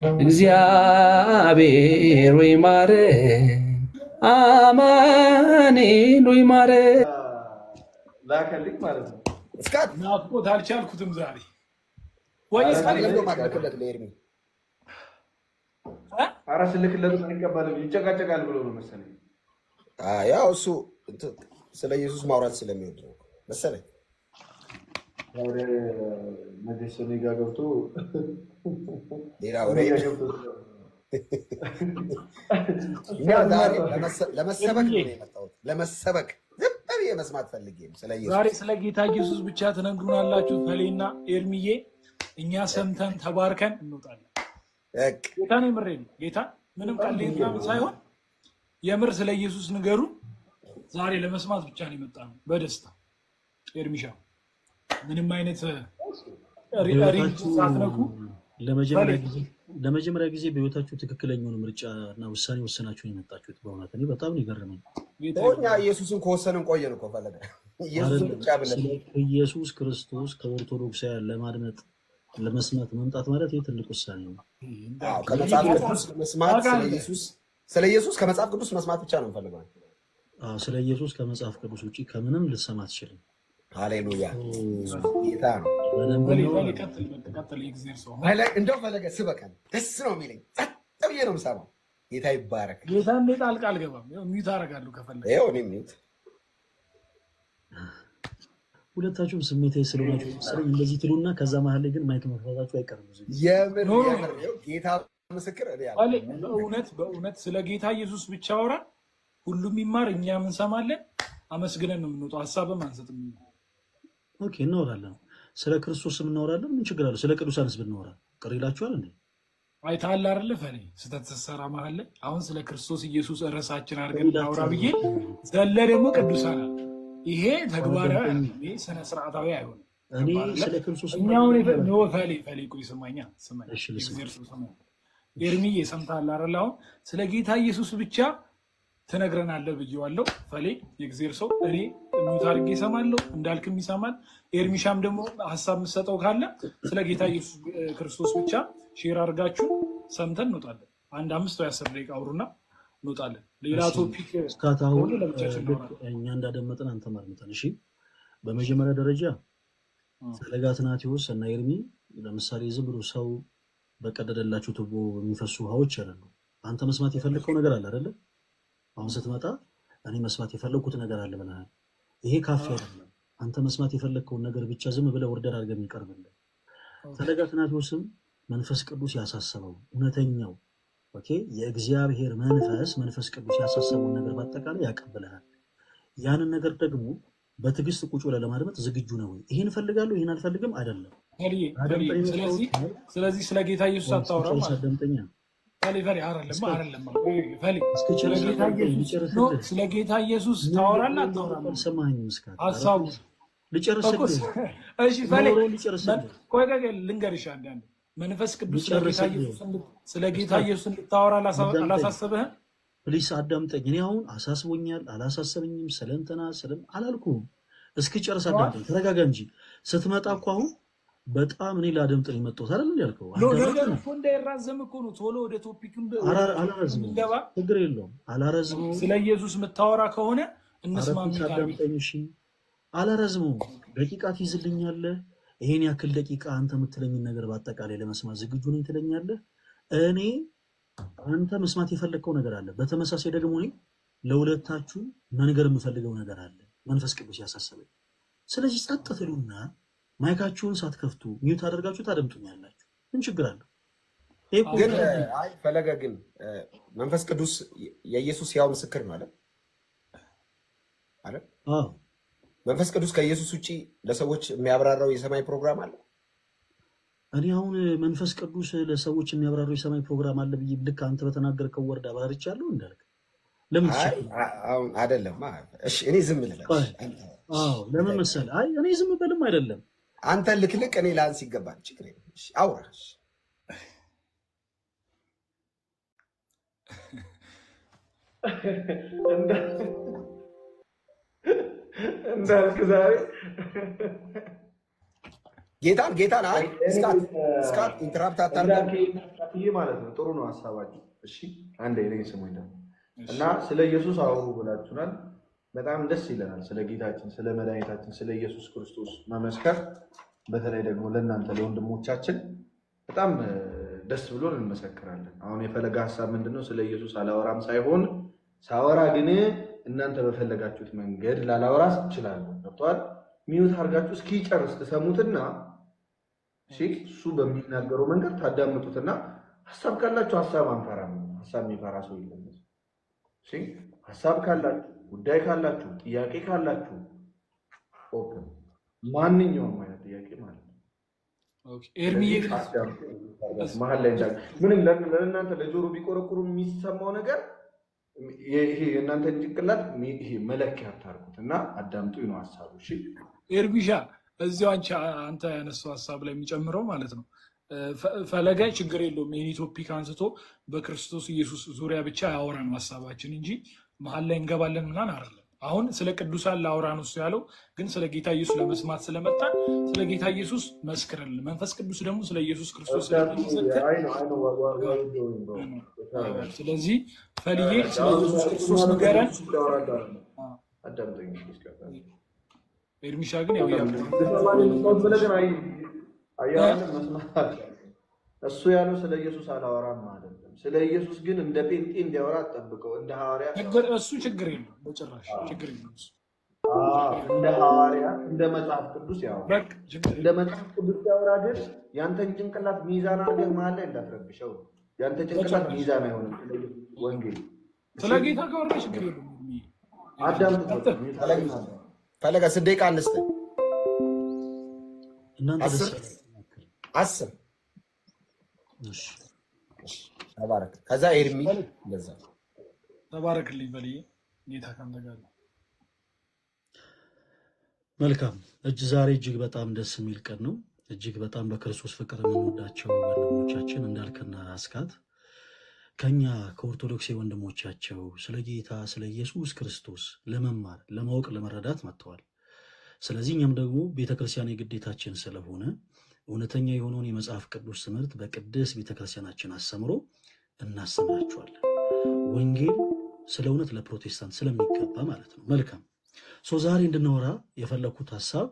እግዚአብሔር ወይ ማረን አማኑኤል ወይ ማረን ላከልኝ ማለት ነው። እስካት ናፍቆት አልቻልኩትም ዛሬ ኧረ ወይስ ለምን ማድረግለት ለኤርሚ ኧረ ስልክለት አይቀበልም ይጨቃጨቃል ብሎ ነው መሰለኝ። ያው እሱ ስለ ኢየሱስ ማውራት ስለሚወድ ነው መሰለኝ። ወደ መደሰኔ ጋር ገብቶ ሌላ ወሬ ለመሰበክ ነው የመጣሁት። ለመሰበክ ዝም ብዬ መስማት ፈልጌ ነው ስለ ኢየሱስ። ዛሬ ስለ ጌታ ኢየሱስ ብቻ ትነግሩናላችሁ ፈሌና ኤርሚዬ። እኛ ሰምተን ተባርከን እንወጣለን። ጌታ ነው የምሬ ነው። ጌታ ምንም ቀልድ ሳይሆን የምር ስለ ኢየሱስ ንገሩ። ዛሬ ለመስማት ብቻ ነው የመጣነው በደስታ ኤርሚሻ ምንም አይነት ሪጅ ሳትነኩ ለመጀመሪያ ጊዜ በህይወታችሁ ትክክለኛውን ምርጫ እና ውሳኔ ወሰናችሁ የመጣችሁት በእውነት እኔ በጣም ነው ይገርመኝ። እኛ ኢየሱስን ከወሰንን ቆየን እኮ ፈለገ ኢየሱስን ብቻ ብለን ኢየሱስ ክርስቶስ ከኦርቶዶክሳውያን ለማድመጥ ለመስማት መምጣት ማለት ይሄ ትልቅ ውሳኔ ነው። ከመጽሐፍ ቅዱስ መስማት ስለ ኢየሱስ ከመጽሐፍ ቅዱስ መስማት ብቻ ነው የምፈልገው። ስለ ኢየሱስ ከመጽሐፍ ቅዱስ ውጪ ከምንም ልትሰማ አትችልም። ሃሌሉያ ጌታ ነው። እንደው ፈለገ ስበከን ደስ ነው የሚለኝ ጸጥ ብዬ ነው የምሰማው። ጌታ ይባረክ። ጌታ እንዴት ጣልቃ አልገባም። ሚዩት አደርጋለሁ ከፈለገ ይኸው እኔ ሚዩት ሁለታችሁም ስሜታዊ ስለሆናችሁ መሰለኝ እንደዚህ ትሉና ከዛ መሀል ላይ ግን ማይክ መክፈታችሁ አይቀርም። የምር ጌታ ምስክር በእውነት ስለ ጌታ ኢየሱስ ብቻ አውራ ሁሉም ይማር፣ እኛም እንሰማለን። አመስግነን ነው የምንወጣው። ሀሳብም አንሰጥም። ኦኬ እናወራለን። ስለ ክርስቶስም እናወራለን። ምን ችግር አለው? ስለ ቅዱሳንስ ብናወራ ቅር ይላችኋል እንዴ? አይተሃል አይደለ? ፈኔ ስተት ስትሰራ መሀል ላይ አሁን ስለ ክርስቶስ ኢየሱስ ርዕሳችን አድርገን እናውራ ብዬ ዘለ ደግሞ ቅዱሳን ይሄ ተግባራዊ ስነ ስርዓታዊ አይሆንም። እኔ ስለ ክርስቶስ ነው ፈሌ ቆይ ስማኛ ኤርሚዬ ሰምተሃል አይደል? አሁን ስለ ጌታ ኢየሱስ ብቻ ትነግረናለህ ብዬዋለሁ። ፈሌ የእግዚአብሔር ሰው እኔ ሚዩት አድርጌ እሰማለሁ፣ እንዳልክም ይሰማል። ኤርሚሻም ደግሞ ሀሳብ የምትሰጠው ካለ ስለ ጌታ ኢየሱስ ክርስቶስ ብቻ ሼር አድርጋችሁ ሰምተን እንወጣለን። አንድ 5 ወይ 10 ደቂቃ አውሩና እንወጣለን። ሌላ ቶፒክ እስካሁን እኛ እንዳደመጥን አንተ ማድመጠን። እሺ በመጀመሪያ ደረጃ ስለ አትናቴዎስ እና ኤርሚ ለምሳሌ ዝም ብሎ ሰው በቀደደላችሁ ቱቦ የሚፈሱ ውሃዎች አይደሉ። አንተ መስማት የፈለከው ነገር አለ አይደለ? አሁን ስትመጣ እኔ መስማት የፈለኩት ነገር አለ ብለሃል። ይሄ ካፌ አይደለም። አንተ መስማት የፈለከውን ነገር ብቻ ዝም ብለህ ወርደር አድርገህ የሚቀርብልህ ስለ አትናቴዎስም መንፈስ ቅዱስ ያሳሰበው እውነተኛው የእግዚአብሔር መንፈስ ቅዱስ ያሳሰበው ነገር በአጠቃላይ ያቀብልሃል። ያንን ነገር ደግሞ በትዕግስት ቁጭ ብለህ ለማድመጥ ዝግጁ ነው ወይ? ይሄን ፈልጋለሁ ይሄን አልፈልግም አይደለም። ስለዚህ ስለ ጌታ ኢየሱስ አታወራ ማለት ነው። ስለ ጌታ ኢየሱስ ታወራለህ አታወራም? አልሰማኸኝም? እስካሁን ሀሳቡ ልጨርስልህ። እሺ ቆይ ልንገርሽ አንዳንዴ መንፈስ ቅዱስ ስለ ጌታ ኢየሱስ እንድታወራ አላሳሰበህም? ፕሊስ አዳምጠኝ። እኔ አሁን አሳስቦኛል አላሳሰበኝም ስለንተና አላልኩም። እስክጨርስ አዳምጠኝ። ተረጋጋ እንጂ ስትመጣ እኮ አሁን በጣም እኔ ላደምጥ ነው የመጣሁት አይደል ያልከው? ነገር እኮ እንዳይራዘም እኮ ነው። ቶሎ ወደ ቶፒኩን አላረዝመውም። ችግር የለውም አላረዝመውም። ስለ ኢየሱስ የምታወራ ከሆነ እንስማማለን። አዳምጠኝ እሺ። አላረዝመውም። ደቂቃ ትይዝልኛለህ። ይሄን ያክል ደቂቃ አንተ የምትለኝን ነገር በአጠቃላይ ለመስማት ዝግጁ ነኝ ትለኛለህ። እኔ አንተ መስማት የፈለግከው ነገር አለ። በተመሳሳይ ደግሞ እኔ ለሁለታችሁ መንገር የምፈልገው ነገር አለ። መንፈስ ቅዱስ ያሳሰበኝ። ስለዚህ ጸጥ ትሉና ማይካችሁን ሳትከፍቱ ሚዩት አድርጋችሁ ታደምጡኛላችሁ። ምን ችግር አለው? ግን አይ ፈለገ ግን መንፈስ ቅዱስ የኢየሱስ ያው ምስክር ነው አይደል? አዎ መንፈስ ቅዱስ ከኢየሱስ ውጪ ለሰዎች የሚያብራራው የሰማይ ፕሮግራም አለ? እኔ አሁን መንፈስ ቅዱስ ለሰዎች የሚያብራራው የሰማይ ፕሮግራም አለ ብዬ ልክ አንተ በተናገርከው ወርድ አብራርቻለሁ እንዳልክ ለምን አሁን አይደለም። እሺ እኔ ዝም ልበል? አዎ ለምን መሰለህ? አይ እኔ ዝም በልም አይደለም አንተ ልክልክ እኔ ላንስ ይገባል። ችግር የለም። እሺ አውራሽ እንዳልክ ዛሬ ጌታን አይ ስካት ኢንተራፕት አታርገን ማለት ነው። ጥሩ ነው ሐሳባችሁ። እሺ አንዴ እኔ ስሙኝ ደግሞ እና ስለ ኢየሱስ አውሩ ብላችሁናል። በጣም ደስ ይለናል። ስለ ጌታችን ስለ መድኃኒታችን ስለ ኢየሱስ ክርስቶስ መመስከር በተለይ ደግሞ ለእናንተ ለወንድሞቻችን በጣም ደስ ብሎን እንመሰክራለን። አሁን የፈለገ ሐሳብ ምንድነው? ስለ ኢየሱስ አላወራም ሳይሆን ሳወራ ግን እናንተ በፈለጋችሁት መንገድ ላላወራ እችላለሁ። ገብቷል? ሚዩት አድርጋችሁ እስኪጨርስ ተሰሙትና እሺ እሱ በሚናገረው መንገድ ታዳምጡትና ሐሳብ ካላችሁ ሐሳብ አንፈራም። ሐሳብ የሚፈራ ሰው የለም። እሺ ሐሳብ ካላችሁ ጉዳይ ካላችሁ ጥያቄ ካላችሁ ኦፕን ማንኛውም አይነት ጥያቄ ማለት ነው። ኦኬ ኤርሚዬ መሀል ላይ ምንም ለእናንተ ለጆሮ ቢቆረቁሩ የሚሰማው ነገር ይሄ የእናንተ ጭንቅላት ይሄ መለኪያ አታርጉትና አዳምጡ ነው ሐሳቡ። እሺ ኤርሚሻ እዚያው አንተ ያነሳው ሐሳብ ላይ የሚጨምረው ማለት ነው ፈለገ ችግር የለውም። ይሄን ቶፒክ አንስቶ በክርስቶስ ኢየሱስ ዙሪያ ብቻ ያወራን ሐሳባችን እንጂ መሀል ላይ እንገባለን ምናምን አይደለም። አሁን ስለ ቅዱሳን ላውራ ነው ያለው፣ ግን ስለ ጌታ ኢየሱስ ለመስማት ስለመጣን ስለ ጌታ ኢየሱስ መስክርልን። መንፈስ ቅዱስ ደግሞ ስለ ኢየሱስ ክርስቶስ ስለዚህ ፈልዬ ስለ ኢየሱስ ክርስቶስ ንገረን። ኤርሚሻ ግን ያው እሱ ያለው ስለ ኢየሱስ አላወራም አይደለም። ስለ ኢየሱስ ግን እንደ ጴንጤ እንዲያወራ አጠብቀው እንደ ሐዋርያ እሱ ችግር የለም፣ በጭራሽ ችግር የለም። እንደ ሐዋርያ እንደ መጽሐፍ ቅዱስ ያወራ እንደ መጽሐፍ ቅዱስ ያወራ። ግን ያንተን ጭንቅላት ሚዛን አድርገህ መሀል ላይ እንዳትረብሸው። ያንተ ጭንቅላት ሚዛን አይሆንም። ወንጌል ስለ ጌታ ካወራ ችግር የለም። አዳምጥ። ፈለገ 6 ደቂቃ አንስተ እናንተ አስር ተባረክ። ከዛ ኤርሚ ለዛ ተባረክልኝ በልዬ ጌታ ካንተ ጋር ነው። መልካም ዛሬ እጅግ በጣም ደስ የሚል ቀን ነው። እጅግ በጣም በክርስቶስ ፍቅር የምንወዳቸው ወንድሞቻችን እንዳልከና አስካት ከኛ ከኦርቶዶክስ ወንድሞቻቸው ስለ ጌታ ስለ ኢየሱስ ክርስቶስ ለመማር ለማወቅ ለመረዳት መጥተዋል። ስለዚህ እኛም ደግሞ ቤተክርስቲያን የግዴታችን ስለሆነ እውነተኛ የሆነውን የመጽሐፍ ቅዱስ ትምህርት በቅድስት ቤተክርስቲያናችን አስተምሮ እናስተምራቸዋለን። ወንጌል ስለ እውነት ለፕሮቴስታንት ስለሚገባ ማለት ነው። መልካም ዛሬ እንድናወራ የፈለኩት ሐሳብ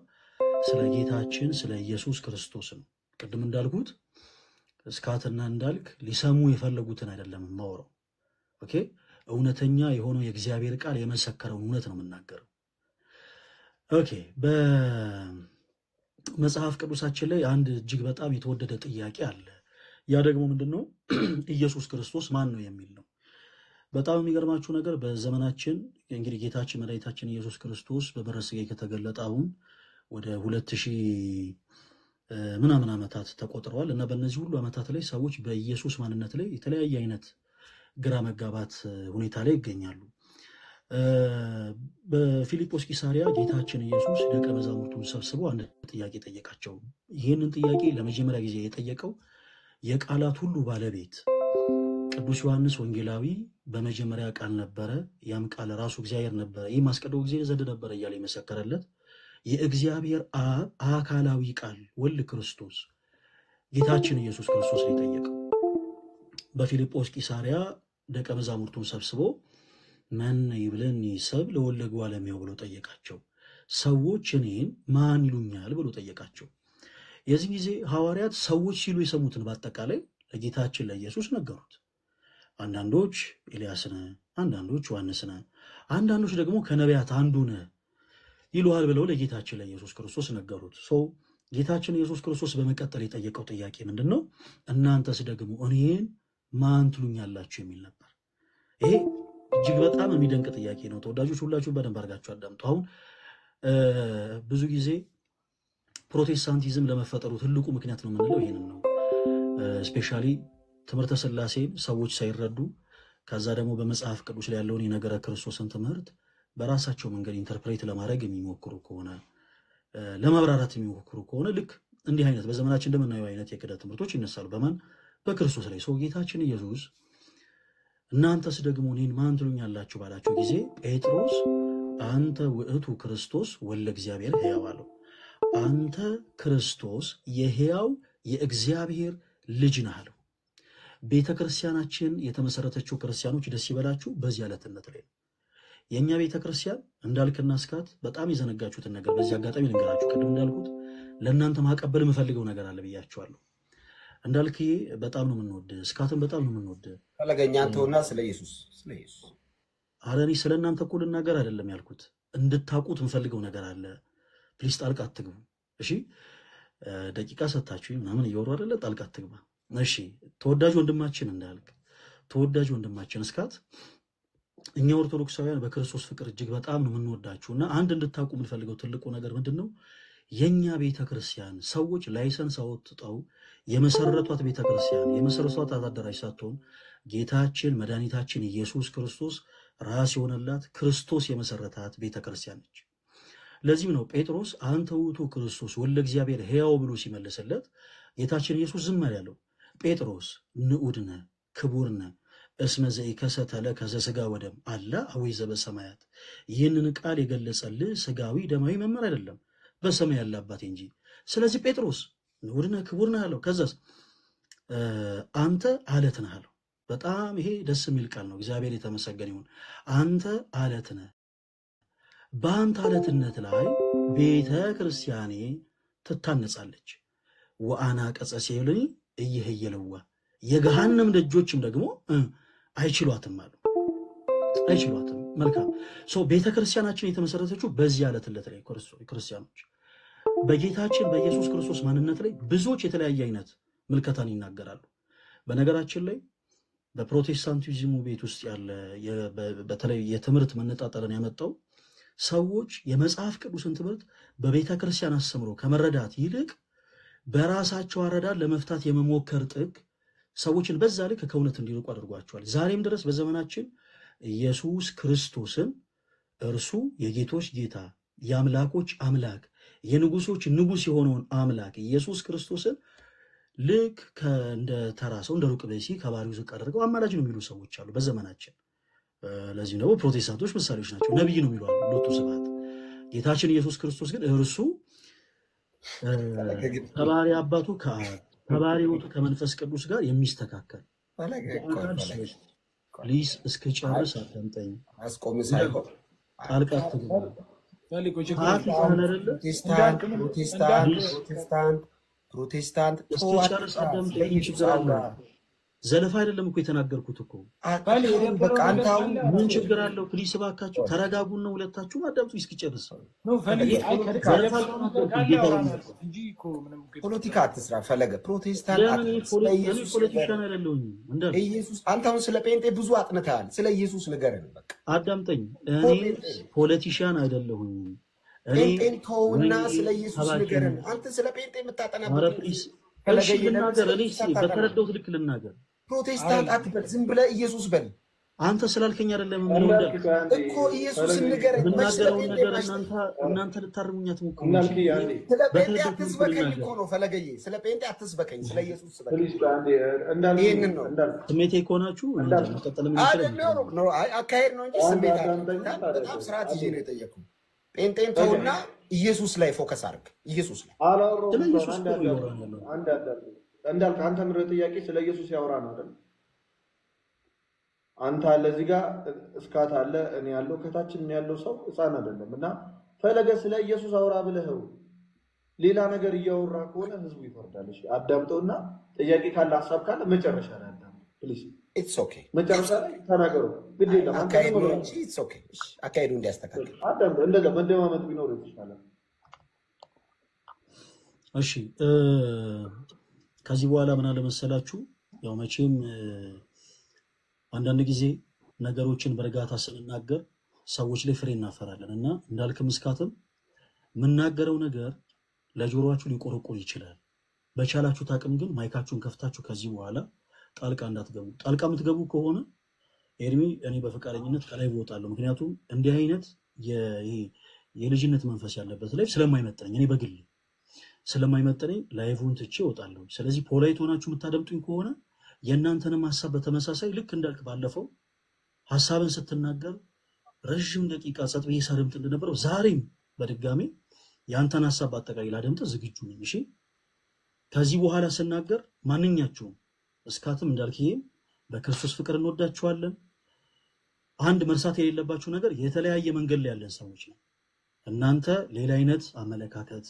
ስለ ጌታችን ስለ ኢየሱስ ክርስቶስ ነው። ቅድም እንዳልኩት እስካትና እንዳልክ ሊሰሙ የፈለጉትን አይደለም ማወራው። ኦኬ እውነተኛ የሆነው የእግዚአብሔር ቃል የመሰከረውን እውነት ነው የምናገረው። ኦኬ በመጽሐፍ ቅዱሳችን ላይ አንድ እጅግ በጣም የተወደደ ጥያቄ አለ። ያ ደግሞ ምንድነው? ኢየሱስ ክርስቶስ ማን ነው የሚል ነው። በጣም የሚገርማችሁ ነገር በዘመናችን እንግዲህ ጌታችን መድኃኒታችን ኢየሱስ ክርስቶስ በበረረ ሥጋ ከተገለጠ አሁን ወደ 2000 ምናምን ዓመታት ተቆጥረዋል እና በእነዚህ ሁሉ ዓመታት ላይ ሰዎች በኢየሱስ ማንነት ላይ የተለያየ አይነት ግራ መጋባት ሁኔታ ላይ ይገኛሉ። በፊልጶስ ቂሳሪያ ጌታችን ኢየሱስ ደቀ መዛሙርቱን ሰብስቦ አንድ ጥያቄ ጠየቃቸው። ይህንን ጥያቄ ለመጀመሪያ ጊዜ የጠየቀው የቃላት ሁሉ ባለቤት ቅዱስ ዮሐንስ ወንጌላዊ በመጀመሪያ ቃል ነበረ፣ ያም ቃል ራሱ እግዚአብሔር ነበረ፣ ይህም አስቀድሞ እግዚአብሔር ዘንድ ነበረ እያለ የመሰከረለት የእግዚአብሔር አብ አካላዊ ቃል ወልድ ክርስቶስ ጌታችን ኢየሱስ ክርስቶስ ነው የጠየቀው። በፊልጶስ ቂሳሪያ ደቀ መዛሙርቱን ሰብስቦ ማን ይብለኒ ሰብ ለወለጉ ዓለሚያው ብሎ ጠየቃቸው። ሰዎች እኔን ማን ይሉኛል ብሎ ጠየቃቸው። የዚህ ጊዜ ሐዋርያት ሰዎች ሲሉ የሰሙትን በአጠቃላይ ለጌታችን ለኢየሱስ ነገሩት። አንዳንዶች ኤልያስ ነህ፣ አንዳንዶች ዮሐንስ ነህ፣ አንዳንዶች ደግሞ ከነቢያት አንዱ ነህ ይሉሃል ብለው ለጌታችን ለኢየሱስ ክርስቶስ ነገሩት። ጌታችን ኢየሱስ ክርስቶስ በመቀጠል የጠየቀው ጥያቄ ምንድነው? እናንተስ ደግሞ እኔን ማን ትሉኛላችሁ የሚል ነበር። ይሄ እጅግ በጣም የሚደንቅ ጥያቄ ነው። ተወዳጆች ሁላችሁ በደንብ አድርጋችሁ አዳምጡ። አሁን ብዙ ጊዜ ፕሮቴስታንቲዝም ለመፈጠሩ ትልቁ ምክንያት ነው የምንለው ይሄንን ነው። ስፔሻሊ ትምህርተ ሥላሴን ሰዎች ሳይረዱ ከዛ ደግሞ በመጽሐፍ ቅዱስ ላይ ያለውን የነገረ ክርስቶስን ትምህርት በራሳቸው መንገድ ኢንተርፕሬት ለማድረግ የሚሞክሩ ከሆነ ለማብራራት የሚሞክሩ ከሆነ ልክ እንዲህ አይነት በዘመናችን እንደምናየው አይነት የክህደት ትምህርቶች ይነሳሉ። በማን በክርስቶስ ላይ ጌታችን ኢየሱስ እናንተስ ደግሞ እኔን ማን ትሉኛላችሁ ባላቸው ጊዜ ጴጥሮስ አንተ ውእቱ ክርስቶስ ወልደ እግዚአብሔር ሕያው አለው። አንተ ክርስቶስ የሕያው የእግዚአብሔር ልጅ ነህ አለው። ቤተ ክርስቲያናችን የተመሰረተችው ክርስቲያኖች ደስ ይበላችሁ በዚህ ዕለትነት ላይ የኛ ቤተ ክርስቲያን እንዳልክና እስካት በጣም የዘነጋችሁትን ነገር በዚህ አጋጣሚ ልንገራችሁ። ቅድም እንዳልኩት ለእናንተ ማቀበል የምፈልገው ነገር አለ ብያችኋለሁ። እንዳልክዬ በጣም ነው የምንወድ፣ እስካትን በጣም ነው የምንወድ። ፈለገኛ አንተውና ስለ ኢየሱስ ኧረ እኔ ስለ እናንተ እኮ ልናገር አይደለም ያልኩት፣ እንድታውቁት የምፈልገው ነገር አለ። ፕሊስ ጣልቃ አትግቡ እሺ። ደቂቃ ሰጣችሁ ምናምን እያወሩ አይደለ? ጣልቃ አትግባ እሺ። ተወዳጅ ወንድማችን እንዳልክ፣ ተወዳጅ ወንድማችን እስካት፣ እኛ ኦርቶዶክሳውያን በክርስቶስ ፍቅር እጅግ በጣም ነው የምንወዳችሁና አንድ እንድታውቁ የምንፈልገው ትልቁ ነገር ምንድነው? የኛ ቤተክርስቲያን ሰዎች ላይሰንስ አወጥተው የመሰረቷት ቤተክርስቲያን የመሰረቷት አዳራሽ ሳትሆን ጌታችን መድኃኒታችን ኢየሱስ ክርስቶስ ራስ የሆነላት ክርስቶስ የመሰረታት ቤተክርስቲያን ነች። ለዚህም ነው ጴጥሮስ አንተ ውእቱ ክርስቶስ ወልደ እግዚአብሔር ሕያው ብሎ ሲመልስለት ጌታችን ኢየሱስ ዝም ያለው ጴጥሮስ ንዑድነ ክቡርነ እስመ ዘኢከሰተ ለከ ዘሥጋ ወደም አለ አወይ ዘበሰማያት። ይህንን ቃል የገለጸልህ ስጋዊ ደማዊ መምህር አይደለም በሰማይ ያለ አባቴ እንጂ። ስለዚህ ጴጥሮስ ንዑድነ ክቡርነ አለው። ከዛስ አንተ አለት ነህ አለው። በጣም ይሄ ደስ የሚል ቃል ነው። እግዚአብሔር የተመሰገነ ይሁን። አንተ አለት ነህ፣ በአንተ አለትነት ላይ ቤተ ክርስቲያኔ ትታነጻለች። ወአና ቀጸሴልኒ እየሄየለዋ የገሃነም ደጆችም ደግሞ አይችሏትም አሉ። አይችሏትም። መልካም ቤተ ክርስቲያናችን የተመሰረተችው በዚህ አለትነት ላይ ክርስቲያኖች በጌታችን በኢየሱስ ክርስቶስ ማንነት ላይ ብዙዎች የተለያየ አይነት ምልከታን ይናገራሉ። በነገራችን ላይ በፕሮቴስታንቲዝሙ ቤት ውስጥ ያለ በተለይ የትምህርት መነጣጠልን ያመጣው ሰዎች የመጽሐፍ ቅዱስን ትምህርት በቤተ ክርስቲያን አስተምሮ ከመረዳት ይልቅ በራሳቸው አረዳድ ለመፍታት የመሞከር ጥግ ሰዎችን በዛ ልክ ከእውነት እንዲርቁ አድርጓቸዋል። ዛሬም ድረስ በዘመናችን ኢየሱስ ክርስቶስን እርሱ የጌቶች ጌታ የአምላኮች አምላክ የንጉሶች ንጉስ የሆነውን አምላክ ኢየሱስ ክርስቶስን ልክ እንደ ተራ ሰው እንደ ሩቅ ብእሲ ከባህሪው ዝቅ አድርገው አማላጅ ነው የሚሉ ሰዎች አሉ በዘመናችን። ለዚህ ነው ፕሮቴስታንቶች ምሳሌዎች ናቸው። ነብይ ነው የሚሉ ሎቱ ስብሐት። ጌታችን ኢየሱስ ክርስቶስ ግን እርሱ ከባህሪ አባቱ ከአብ ከባህሪ ሕይወቱ ከመንፈስ ቅዱስ ጋር የሚስተካከል ፕሊስ እስክጨርስ አዳምጠኝ። አስቆም ሳይሆን ጣልቃ አትግባ። ፕሮቴስታንት እስክጨርስ አዳምጠኝ። ችግር አለ? ዘለፋ አይደለም እኮ የተናገርኩት እኮ። በቃ አንተ አሁን ምን ችግር አለው? ፕሊስ እባካችሁ ተረጋጉና ሁለታችሁም አዳምጡ እስኪጨርስ። ፖለቲካ አትስራ ፈለገ። ፕሮቴስታንት ፖለቲሻን አይደለሁም እንዳል ኢየሱስ። አንተ አሁን ስለ ጴንጤ ብዙ አጥንተሃል። ስለ ኢየሱስ ንገረን በቃ። አዳምጠኝ። እኔ ፖለቲሻን አይደለሁም። ጴንጤን ተውና ስለ ኢየሱስ ንገረን። አንተ ስለ ጴንጤ የምታጠናበት እሺ ልናገር። እኔ በተረዳሁት ልክ ልናገር። ፕሮቴስታንት አትበል፣ ዝም ብለህ ኢየሱስ በል። አንተ ስላልከኝ አይደለም ምን ወንደ እኮ ኢየሱስን ንገረኝ። ምናገረው ነገር እናንተ ልታርሙኝ አትሞክሩ። ስለ ጴንጤ አትስበከኝ እኮ ነው ፈለገዬ። ስለ ጴንጤ አትስበከኝ፣ ስለ ኢየሱስ ስበከኝ። ይሄንን ነው ስሜቴ ከሆናችሁ መቀጠል ምን ይችላል? ነው አካሄድ ነው እንጂ ስሜት አይደለም። በጣም ስርዓት ይዤ ነው የጠየኩህ። ጴንጤን ተውና ኢየሱስ ላይ ፎከስ አድርግ። ኢየሱስ ላይ እንዳልክ አንተ ምንድን ነው ጥያቄ? ስለ ኢየሱስ ያወራ ነው አይደል? አንተ አለ እዚህ ጋር እስካት አለ እኔ ያለው ከታችን ያለው ሰው ሕፃን አይደለም። እና ፈለገ ስለ ኢየሱስ አውራ ብለህው ሌላ ነገር እያወራ ከሆነ ህዝቡ ይፈርዳል። እሺ አዳምጠውና ጥያቄ ካለ ሀሳብ ካለ መጨረሻ ላይ አዳምጥ ፕሊዝ። ኢትስ ኦኬ መጨረሻ ላይ ተናገሩ። ግድ የለም አካሄዱ እንጂ ኢትስ ኦኬ። እሺ አካሄዱ እንዲያስተካክል አዳምጥ። እንደዛ መደማመጥ ቢኖር ይችላል። እሺ ከዚህ በኋላ ምን አለ መሰላችሁ፣ ያው መቼም አንዳንድ ጊዜ ነገሮችን በእርጋታ ስንናገር ሰዎች ላይ ፍሬ እናፈራለን እና እንዳልክም እስካትም የምናገረው ነገር ለጆሮአችሁ ሊቆረቆር ይችላል። በቻላችሁት አቅም ግን ማይካችሁን ከፍታችሁ ከዚህ በኋላ ጣልቃ እንዳትገቡ። ጣልቃ የምትገቡ ከሆነ ኤርሚ እኔ በፈቃደኝነት ከላይ እወጣለሁ። ምክንያቱም እንዲህ አይነት የልጅነት መንፈስ ያለበት ላይ ስለማይመጥነኝ እኔ በግል ስለማይመጥነኝ ላይቭን ትቼ እወጣለሁ። ስለዚህ ፖላይት ሆናችሁ የምታደምጡኝ ከሆነ የእናንተንም ሐሳብ በተመሳሳይ ልክ እንዳልክ ባለፈው ሐሳብን ስትናገር ረጅም ደቂቃ ጸጥ ብዬ ሳደምጥ እንደነበረው ዛሬም በድጋሚ ያንተን ሐሳብ በአጠቃላይ ላደምጥ ዝግጁ ነኝ። እሺ ከዚህ በኋላ ስናገር ማንኛችሁም እስካትም እንዳልክዬም በክርስቶስ ፍቅር እንወዳችኋለን። አንድ መርሳት የሌለባችሁ ነገር የተለያየ መንገድ ላይ ያለን ሰዎች ነው። እናንተ ሌላ አይነት አመለካከት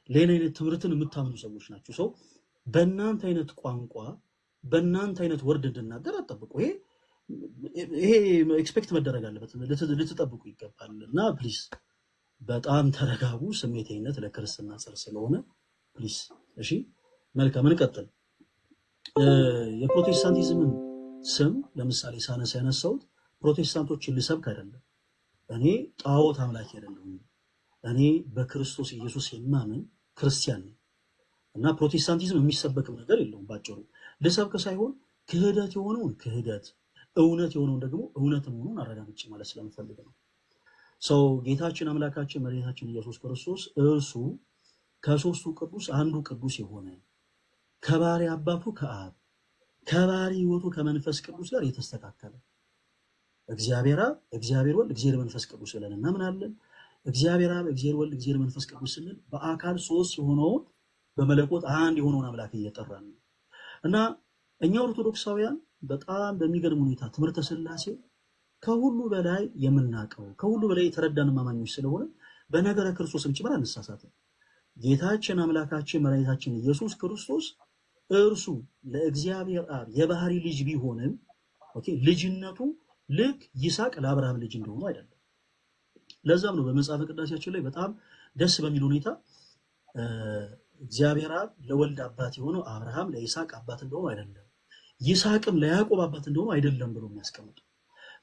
ሌላ አይነት ትምህርትን የምታምኑ ሰዎች ናችሁ። ሰው በእናንተ አይነት ቋንቋ በእናንተ አይነት ወርድ እንድናገር አትጠብቁ። ይሄ ኤክስፔክት መደረግ አለበት፣ ልትጠብቁ ይገባል። እና ፕሊስ በጣም ተረጋጉ። ስሜታዊነት ለክርስትና ጸር ስለሆነ ፕሊስ። እሺ መልካም እንቀጥል። የፕሮቴስታንቲዝምን ስም ለምሳሌ ሳነሳ ያነሳሁት ፕሮቴስታንቶችን ልሰብክ አይደለም። እኔ ጣዖት አምላኪ አይደለሁም። እኔ በክርስቶስ ኢየሱስ የማምን ክርስቲያን ነኝ እና ፕሮቴስታንቲዝም የሚሰበክም ነገር የለውም። ባጭሩ ልሰብክ ሳይሆን ክህደት የሆነውን ክህደት እውነት የሆነውን ደግሞ እውነት መሆኑን አረጋግጬ ማለት ስለምፈልግ ነው። ሰው ጌታችን አምላካችን መድኃኒታችን ኢየሱስ ክርስቶስ እርሱ ከሶስቱ ቅዱስ አንዱ ቅዱስ የሆነ ከባሕርይ አባቱ ከአብ ከባሕርይ ሕይወቱ ከመንፈስ ቅዱስ ጋር የተስተካከለ እግዚአብሔር አብ እግዚአብሔር ወልድ እግዚአብሔር መንፈስ ቅዱስ ብለን እናምናለን። እግዚአብሔር አብ እግዚአብሔር ወልድ እግዚአብሔር መንፈስ ቅዱስ ስንል በአካል ሶስት የሆነውን በመለኮት አንድ የሆነውን አምላክ እየጠራን ነው እና እኛ ኦርቶዶክሳውያን በጣም በሚገርም ሁኔታ ትምህርተ ሥላሴ ከሁሉ በላይ የምናውቀው ከሁሉ በላይ የተረዳን አማኞች ስለሆነ በነገረ ክርስቶስም ጭምር አንሳሳትም። ጌታችን አምላካችን መድኃኒታችን ኢየሱስ ክርስቶስ እርሱ ለእግዚአብሔር አብ የባሕርይ ልጅ ቢሆንም ልጅነቱ ልክ ይስሐቅ ለአብርሃም ልጅ እንደሆነ አይደለም። ለዛም ነው በመጽሐፈ ቅዳሴያችን ላይ በጣም ደስ በሚል ሁኔታ እግዚአብሔር አብ ለወልድ አባት የሆነው አብርሃም ለይስሐቅ አባት እንደሆነ አይደለም፣ ይስሐቅም ለያዕቆብ አባት እንደሆነ አይደለም ብሎ የሚያስቀምጡ።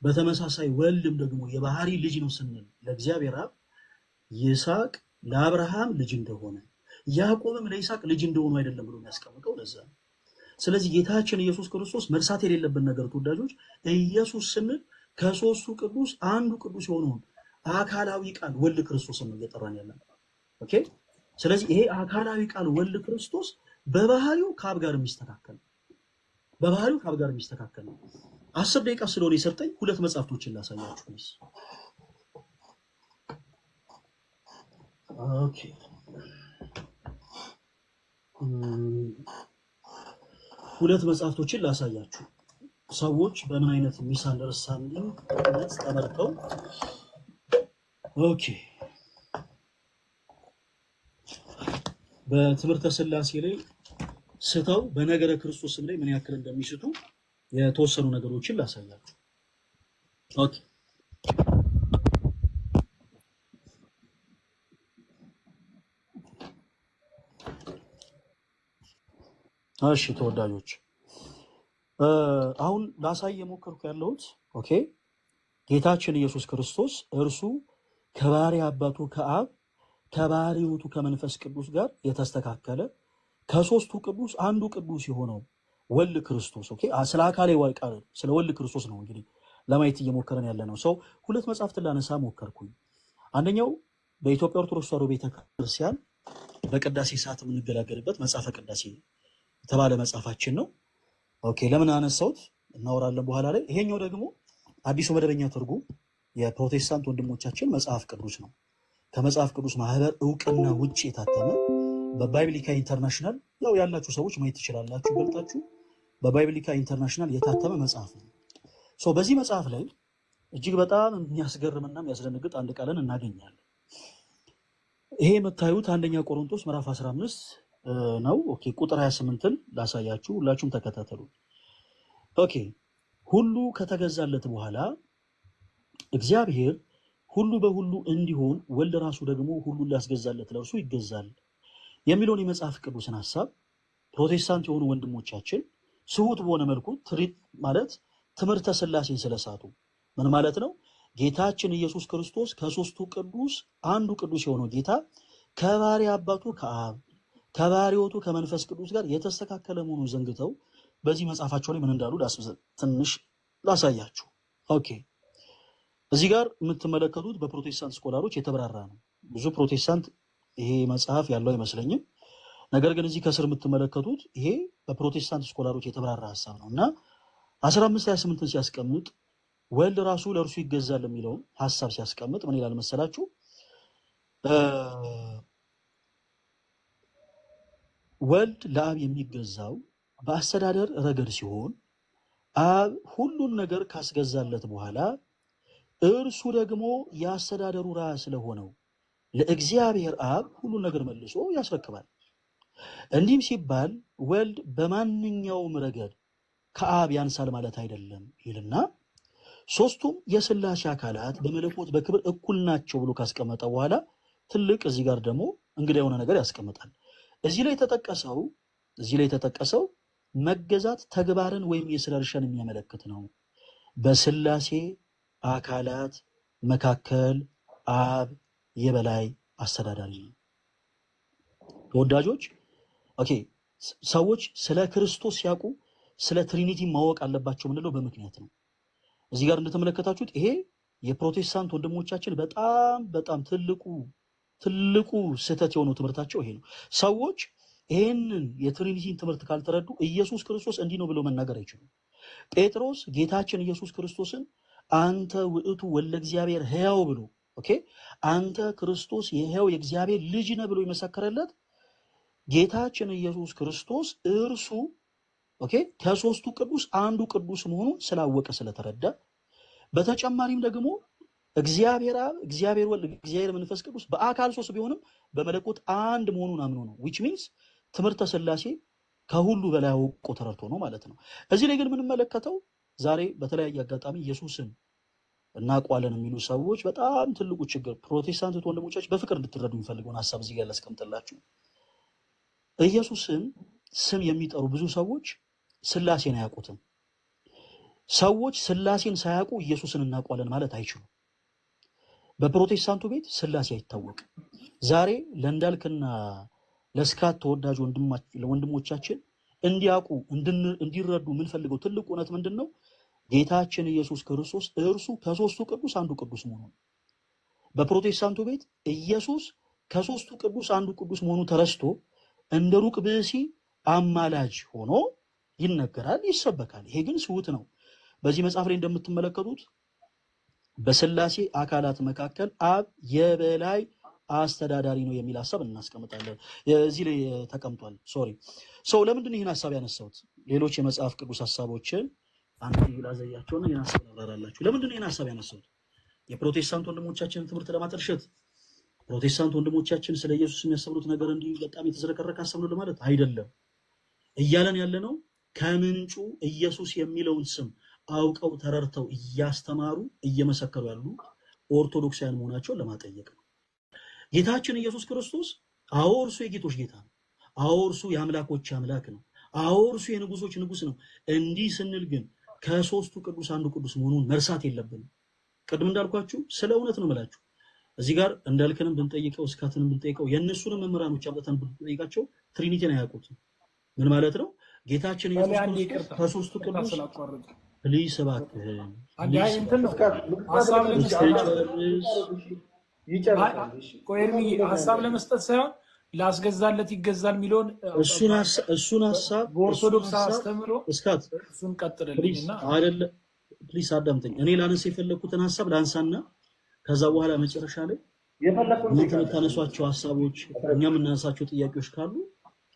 በተመሳሳይ ወልድም ደግሞ የባሕርይ ልጅ ነው ስንል ለእግዚአብሔር አብ ይስሐቅ ለአብርሃም ልጅ እንደሆነ ያዕቆብም ለይስሐቅ ልጅ እንደሆነ አይደለም ብሎ የሚያስቀምጠው ለዛ ነው። ስለዚህ ጌታችን ኢየሱስ ክርስቶስ መርሳት የሌለብን ነገር ተወዳጆች፣ ኢየሱስ ስንል ከሶስቱ ቅዱስ አንዱ ቅዱስ የሆነውን አካላዊ ቃል ወልድ ክርስቶስን ነው እየጠራን ያለነው። ኦኬ። ስለዚህ ይሄ አካላዊ ቃል ወልድ ክርስቶስ በባህሪው ከአብ ጋር የሚስተካከል ነው። 10 ደቂቃ ስለሆነ የሰጠኝ ሁለት መጽሐፍቶችን ላሳያችሁ። ኦኬ ሁለት መጽሐፍቶችን ላሳያችሁ። ሰዎች በምን አይነት ሚስ አንደርስታንዲንግ ተመርተው ኦኬ በትምህርተ ሥላሴ ላይ ስተው በነገረ ክርስቶስም ላይ ምን ያክል እንደሚስቱ የተወሰኑ ነገሮችን ላሳያችሁ። ኦኬ እሺ ተወዳጆች አሁን ላሳይ የሞከርኩ ያለሁት ኦኬ ጌታችን ኢየሱስ ክርስቶስ እርሱ ከባሕርይ አባቱ ከአብ ከባሕርይ ሕይወቱ ከመንፈስ ቅዱስ ጋር የተስተካከለ ከሶስቱ ቅዱስ አንዱ ቅዱስ የሆነው ወልድ ክርስቶስ ኦኬ ስለ አካላዊ ቃል ስለ ወልድ ክርስቶስ ነው እንግዲህ ለማየት እየሞከረን ያለ ነው። ሰው ሁለት መጽሐፍትን ላነሳ ሞከርኩኝ። አንደኛው በኢትዮጵያ ኦርቶዶክስ ተዋሕዶ ቤተክርስቲያን በቅዳሴ ሰዓት የምንገለገልበት መጽሐፈ ቅዳሴ የተባለ መጽሐፋችን ነው። ኦኬ ለምን አነሳሁት እናወራለን በኋላ ላይ። ይሄኛው ደግሞ አዲሱ መደበኛ ትርጉም የፕሮቴስታንት ወንድሞቻችን መጽሐፍ ቅዱስ ነው። ከመጽሐፍ ቅዱስ ማህበር እውቅና ውጪ የታተመ በባይብሊካ ኢንተርናሽናል ያው ያላችሁ ሰዎች ማየት ትችላላችሁ ገልጣችሁ በባይብሊካ ኢንተርናሽናል የታተመ መጽሐፍ ነው። ሶ በዚህ መጽሐፍ ላይ እጅግ በጣም የሚያስገርምና የሚያስደነግጥ አንድ ቃልን እናገኛለን። ይሄ የምታዩት አንደኛ ቆሮንቶስ ምዕራፍ 15 ነው። ኦኬ ቁጥር 28ን ላሳያችሁ፣ ሁላችሁም ተከታተሉ። ኦኬ ሁሉ ከተገዛለት በኋላ እግዚአብሔር ሁሉ በሁሉ እንዲሆን ወልድ ራሱ ደግሞ ሁሉን ሊያስገዛለት ለእርሱ ይገዛል የሚለውን የመጽሐፍ ቅዱስን ሐሳብ ፕሮቴስታንት የሆኑ ወንድሞቻችን ስሁት በሆነ መልኩ ትሪት ማለት ትምህርተ ሥላሴን ስለሳቱ ምን ማለት ነው? ጌታችን ኢየሱስ ክርስቶስ ከሶስቱ ቅዱስ አንዱ ቅዱስ የሆነው ጌታ ከባሕርይ አባቱ ከአብ ከባሕርይ ሕይወቱ ከመንፈስ ቅዱስ ጋር የተስተካከለ መሆኑን ዘንግተው በዚህ መጽሐፋቸው ላይ ምን እንዳሉ ትንሽ ላሳያችሁ። ኦኬ እዚህ ጋር የምትመለከቱት በፕሮቴስታንት ስኮላሮች የተብራራ ነው። ብዙ ፕሮቴስታንት ይሄ መጽሐፍ ያለው አይመስለኝም። ነገር ግን እዚህ ከስር የምትመለከቱት ይሄ በፕሮቴስታንት ስኮላሮች የተብራራ ሐሳብ ነው እና 15:28ን ሲያስቀምጥ ወልድ ራሱ ለእርሱ ይገዛል የሚለውን ሐሳብ ሲያስቀምጥ ምን ይላል መሰላችሁ? ወልድ ለአብ የሚገዛው በአስተዳደር ረገድ ሲሆን አብ ሁሉን ነገር ካስገዛለት በኋላ እርሱ ደግሞ የአስተዳደሩ ራስ ስለሆነው ለእግዚአብሔር አብ ሁሉን ነገር መልሶ ያስረክባል። እንዲህም ሲባል ወልድ በማንኛውም ረገድ ከአብ ያንሳል ማለት አይደለም ይልና ሶስቱም የሥላሴ አካላት በመለኮት በክብር እኩል ናቸው ብሎ ካስቀመጠ በኋላ ትልቅ እዚህ ጋር ደግሞ እንግዳ የሆነ ነገር ያስቀምጣል። እዚህ ላይ የተጠቀሰው መገዛት ተግባርን ወይም የሥራ ድርሻን የሚያመለክት ነው። በሥላሴ አካላት መካከል አብ የበላይ አስተዳዳሪ ነው። ተወዳጆች ኦኬ፣ ሰዎች ስለ ክርስቶስ ሲያውቁ ስለ ትሪኒቲ ማወቅ አለባቸው ምንለው በምክንያት ነው። እዚህ ጋር እንደተመለከታችሁት ይሄ የፕሮቴስታንት ወንድሞቻችን በጣም ትልቁ ስህተት የሆነው ትምህርታቸው ይሄ ነው። ሰዎች ይህንን የትሪኒቲን ትምህርት ካልተረዱ ኢየሱስ ክርስቶስ እንዲህ ነው ብለው መናገር አይችሉም። ጴጥሮስ ጌታችን ኢየሱስ ክርስቶስን አንተ ውእቱ ወልደ እግዚአብሔር ሕያው ብሎ አንተ ክርስቶስ የሕያው የእግዚአብሔር ልጅ ነህ ብሎ የመሰከረለት ጌታችን ኢየሱስ ክርስቶስ እርሱ ከሶስቱ ቅዱስ አንዱ ቅዱስ መሆኑን ስላወቀ ስለተረዳ፣ በተጨማሪም ደግሞ እግዚአብሔር አብ፣ እግዚአብሔር ወልድ፣ እግዚአብሔር መንፈስ ቅዱስ በአካል ሶስት ቢሆንም በመለኮት አንድ መሆኑን አምኖ ነው። which means ትምህርተ ሥላሴ ከሁሉ በላይ አውቆ ተረድቶ ነው ማለት ነው። እዚህ ላይ ግን የምንመለከተው ዛሬ በተለያየ አጋጣሚ ኢየሱስን እናውቀዋለን የሚሉ ሰዎች በጣም ትልቁ ችግር ፕሮቴስታንት ወንድሞቻችን በፍቅር እንድትረዱ የሚፈልገውን ሐሳብ እዚህ ጋር ላስቀምጥላችሁ። ኢየሱስን ስም የሚጠሩ ብዙ ሰዎች ሥላሴን አያውቁትም። ሰዎች ሥላሴን ሳያውቁ ኢየሱስን እናውቀዋለን ማለት አይችሉም። በፕሮቴስታንቱ ቤት ሥላሴ አይታወቅም። ዛሬ ለእንዳልክና ለስካት ተወዳጅ ወንድሞቻችን እንዲያውቁ እንዲረዱ የምንፈልገው ትልቁ እውነት ምንድን ነው? ጌታችን ኢየሱስ ክርስቶስ እርሱ ከሶስቱ ቅዱስ አንዱ ቅዱስ መሆኑ ነው። በፕሮቴስታንቱ ቤት ኢየሱስ ከሶስቱ ቅዱስ አንዱ ቅዱስ መሆኑ ተረስቶ እንደ ሩቅ ብእሲ አማላጅ ሆኖ ይነገራል፣ ይሰበካል። ይሄ ግን ስውት ነው። በዚህ መጽሐፍ ላይ እንደምትመለከቱት በሥላሴ አካላት መካከል አብ የበላይ አስተዳዳሪ ነው የሚል ሐሳብ እናስቀምጣለን። እዚህ ላይ ተቀምጧል። ለምንድን ነው ይህን ሐሳብ ያነሳሁት? ሌሎች የመጽሐፍ ቅዱስ ሐሳቦችን አንድ ይላዘያቸውና ይህን ሐሳብ አብራራላችሁ። ለምንድን ነው ይህን ሐሳብ ያነሳሁት? የፕሮቴስታንት ወንድሞቻችንን ትምህርት ለማጠልሸት፣ ፕሮቴስታንት ወንድሞቻችን ስለ ኢየሱስ የሚያስተምሩት ነገር እንዲህ በጣም የተዝረከረከ ሐሳብ ነው ለማለት አይደለም። እያለን ያለነው ከምንጩ ኢየሱስ የሚለውን ስም አውቀው ተረድተው እያስተማሩ እየመሰከሩ ያሉ ኦርቶዶክሳውያን መሆናቸውን ለማጠየቅ ነው። ጌታችን ኢየሱስ ክርስቶስ አዎ እርሱ የጌቶች ጌታ ነው። አዎ እርሱ የአምላኮች አምላክ ነው። አዎ እርሱ የንጉሶች ንጉስ ነው። እንዲህ ስንል ግን ከሶስቱ ቅዱስ አንዱ ቅዱስ መሆኑን መርሳት የለብንም። ቅድም እንዳልኳችሁ ስለ እውነት ነው የምላችሁ። እዚህ ጋር እንዳልከንም ብንጠይቀው እስካትንም ብንጠይቀው የእነሱንም መምህራኖች አምጥተን ብንጠይቃቸው ትሪኒቲን አያውቁትም። ምን ማለት ነው? ጌታችን ኢየሱስ ክርስቶስ ከሶስቱ ቅዱስ ፕሊስ እባክህን ሀሳብ ለመስጠት ሳይሆን ላስገዛለት ይገዛል የሚለውን እሱን ሀሳብ በኦርቶዶክስ አስተምሮ እስካት እሱን ቀጥልልኝና አይደለ ፕሊስ አዳምጠኝ። እኔ ላነሳ የፈለኩትን ሀሳብ ላንሳና ከዛ በኋላ መጨረሻ ላይ የምታነሷቸው ሀሳቦች እኛ የምናነሳቸው ጥያቄዎች ካሉ